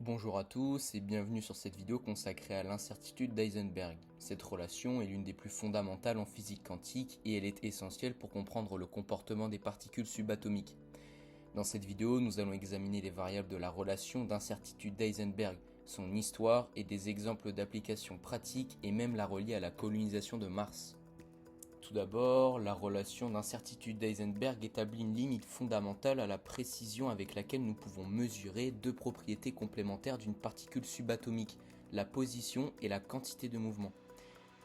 Bonjour à tous et bienvenue sur cette vidéo consacrée à l'incertitude d'Heisenberg. Cette relation est l'une des plus fondamentales en physique quantique et elle est essentielle pour comprendre le comportement des particules subatomiques. Dans cette vidéo, nous allons examiner les variables de la relation d'incertitude d'Heisenberg, son histoire et des exemples d'applications pratiques et même la relier à la colonisation de Mars. Tout d'abord, la relation d'incertitude d'Heisenberg établit une limite fondamentale à la précision avec laquelle nous pouvons mesurer deux propriétés complémentaires d'une particule subatomique, la position et la quantité de mouvement.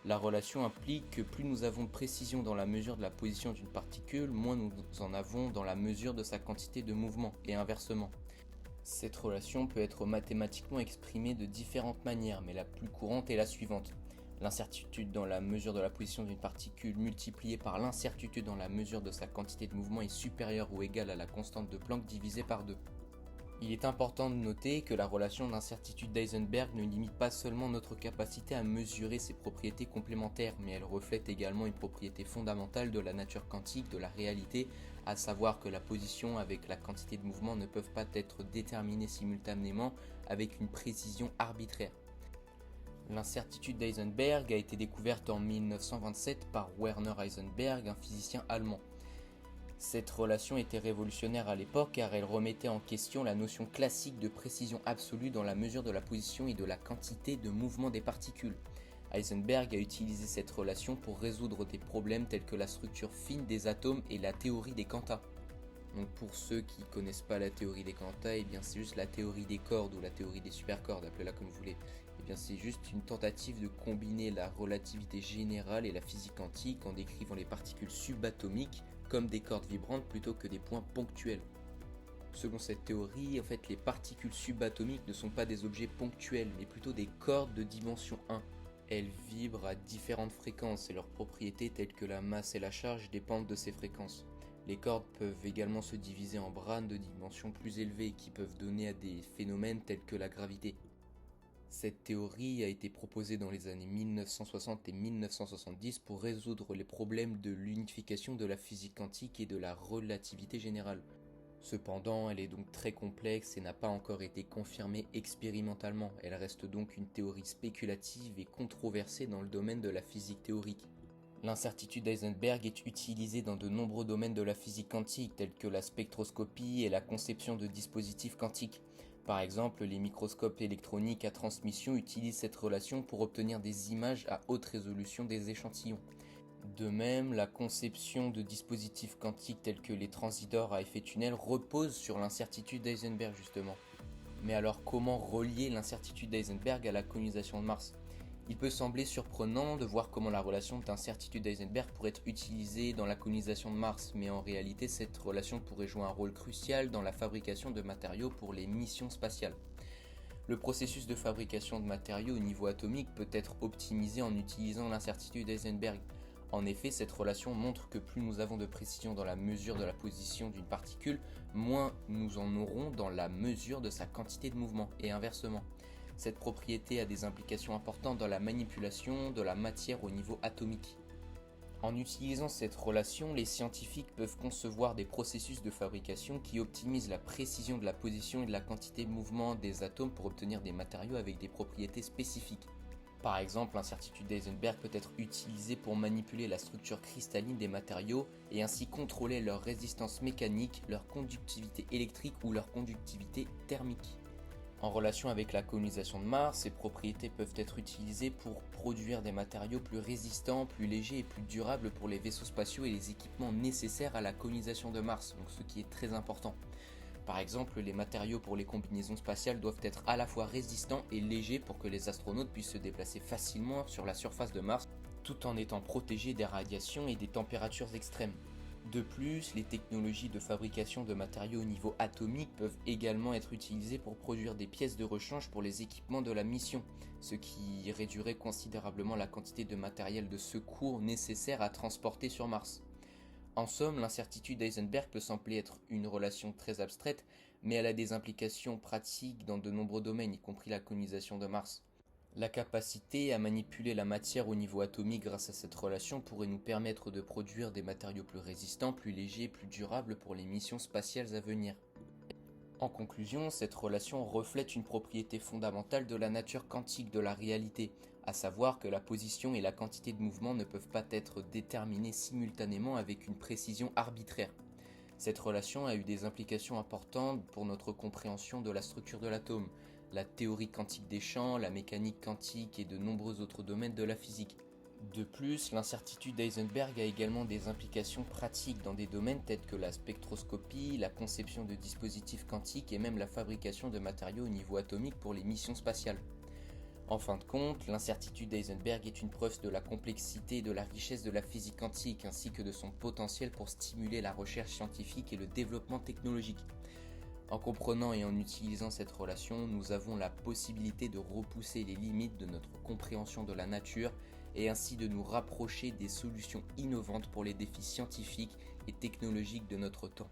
La relation implique que plus nous avons de précision dans la mesure de la position d'une particule, moins nous en avons dans la mesure de sa quantité de mouvement, et inversement. Cette relation peut être mathématiquement exprimée de différentes manières, mais la plus courante est la suivante. L'incertitude dans la mesure de la position d'une particule multipliée par l'incertitude dans la mesure de sa quantité de mouvement est supérieure ou égale à la constante de Planck divisée par 2. Il est important de noter que la relation d'incertitude d'Heisenberg ne limite pas seulement notre capacité à mesurer ses propriétés complémentaires, mais elle reflète également une propriété fondamentale de la nature quantique de la réalité, à savoir que la position avec la quantité de mouvement ne peuvent pas être déterminées simultanément avec une précision arbitraire. L'incertitude d'Heisenberg a été découverte en 1927 par Werner Heisenberg, un physicien allemand. Cette relation était révolutionnaire à l'époque car elle remettait en question la notion classique de précision absolue dans la mesure de la position et de la quantité de mouvement des particules. Heisenberg a utilisé cette relation pour résoudre des problèmes tels que la structure fine des atomes et la théorie des quanta. Donc pour ceux qui ne connaissent pas la théorie des quanta, c'est juste la théorie des cordes ou la théorie des supercordes, appelez-la comme vous voulez. C'est juste une tentative de combiner la relativité générale et la physique quantique en décrivant les particules subatomiques comme des cordes vibrantes plutôt que des points ponctuels. Selon cette théorie, les particules subatomiques ne sont pas des objets ponctuels, mais plutôt des cordes de dimension 1. Elles vibrent à différentes fréquences et leurs propriétés telles que la masse et la charge dépendent de ces fréquences. Les cordes peuvent également se diviser en brins de dimensions plus élevées qui peuvent donner à des phénomènes tels que la gravité. Cette théorie a été proposée dans les années 1960 et 1970 pour résoudre les problèmes de l'unification de la physique quantique et de la relativité générale. Cependant, elle est donc très complexe et n'a pas encore été confirmée expérimentalement. Elle reste donc une théorie spéculative et controversée dans le domaine de la physique théorique. L'incertitude d'Heisenberg est utilisée dans de nombreux domaines de la physique quantique, tels que la spectroscopie et la conception de dispositifs quantiques. Par exemple, les microscopes électroniques à transmission utilisent cette relation pour obtenir des images à haute résolution des échantillons. De même, la conception de dispositifs quantiques tels que les transistors à effet tunnel repose sur l'incertitude d'Heisenberg justement. Mais alors comment relier l'incertitude d'Heisenberg à la colonisation de Mars ? Il peut sembler surprenant de voir comment la relation d'incertitude d'Heisenberg pourrait être utilisée dans la colonisation de Mars, mais en réalité cette relation pourrait jouer un rôle crucial dans la fabrication de matériaux pour les missions spatiales. Le processus de fabrication de matériaux au niveau atomique peut être optimisé en utilisant l'incertitude d'Heisenberg. En effet, cette relation montre que plus nous avons de précision dans la mesure de la position d'une particule, moins nous en aurons dans la mesure de sa quantité de mouvement, et inversement. Cette propriété a des implications importantes dans la manipulation de la matière au niveau atomique. En utilisant cette relation, les scientifiques peuvent concevoir des processus de fabrication qui optimisent la précision de la position et de la quantité de mouvement des atomes pour obtenir des matériaux avec des propriétés spécifiques. Par exemple, l'incertitude d'Heisenberg peut être utilisée pour manipuler la structure cristalline des matériaux et ainsi contrôler leur résistance mécanique, leur conductivité électrique ou leur conductivité thermique. En relation avec la colonisation de Mars, ces propriétés peuvent être utilisées pour produire des matériaux plus résistants, plus légers et plus durables pour les vaisseaux spatiaux et les équipements nécessaires à la colonisation de Mars, donc ce qui est très important. Par exemple, les matériaux pour les combinaisons spatiales doivent être à la fois résistants et légers pour que les astronautes puissent se déplacer facilement sur la surface de Mars, tout en étant protégés des radiations et des températures extrêmes. De plus, les technologies de fabrication de matériaux au niveau atomique peuvent également être utilisées pour produire des pièces de rechange pour les équipements de la mission, ce qui réduirait considérablement la quantité de matériel de secours nécessaire à transporter sur Mars. En somme, l'incertitude d'Heisenberg peut sembler être une relation très abstraite, mais elle a des implications pratiques dans de nombreux domaines, y compris la colonisation de Mars. La capacité à manipuler la matière au niveau atomique grâce à cette relation pourrait nous permettre de produire des matériaux plus résistants, plus légers et plus durables pour les missions spatiales à venir. En conclusion, cette relation reflète une propriété fondamentale de la nature quantique de la réalité, à savoir que la position et la quantité de mouvement ne peuvent pas être déterminées simultanément avec une précision arbitraire. Cette relation a eu des implications importantes pour notre compréhension de la structure de l'atome, la théorie quantique des champs, la mécanique quantique et de nombreux autres domaines de la physique. De plus, l'incertitude d'Heisenberg a également des implications pratiques dans des domaines tels que la spectroscopie, la conception de dispositifs quantiques et même la fabrication de matériaux au niveau atomique pour les missions spatiales. En fin de compte, l'incertitude d'Heisenberg est une preuve de la complexité et de la richesse de la physique quantique ainsi que de son potentiel pour stimuler la recherche scientifique et le développement technologique. En comprenant et en utilisant cette relation, nous avons la possibilité de repousser les limites de notre compréhension de la nature et ainsi de nous rapprocher des solutions innovantes pour les défis scientifiques et technologiques de notre temps.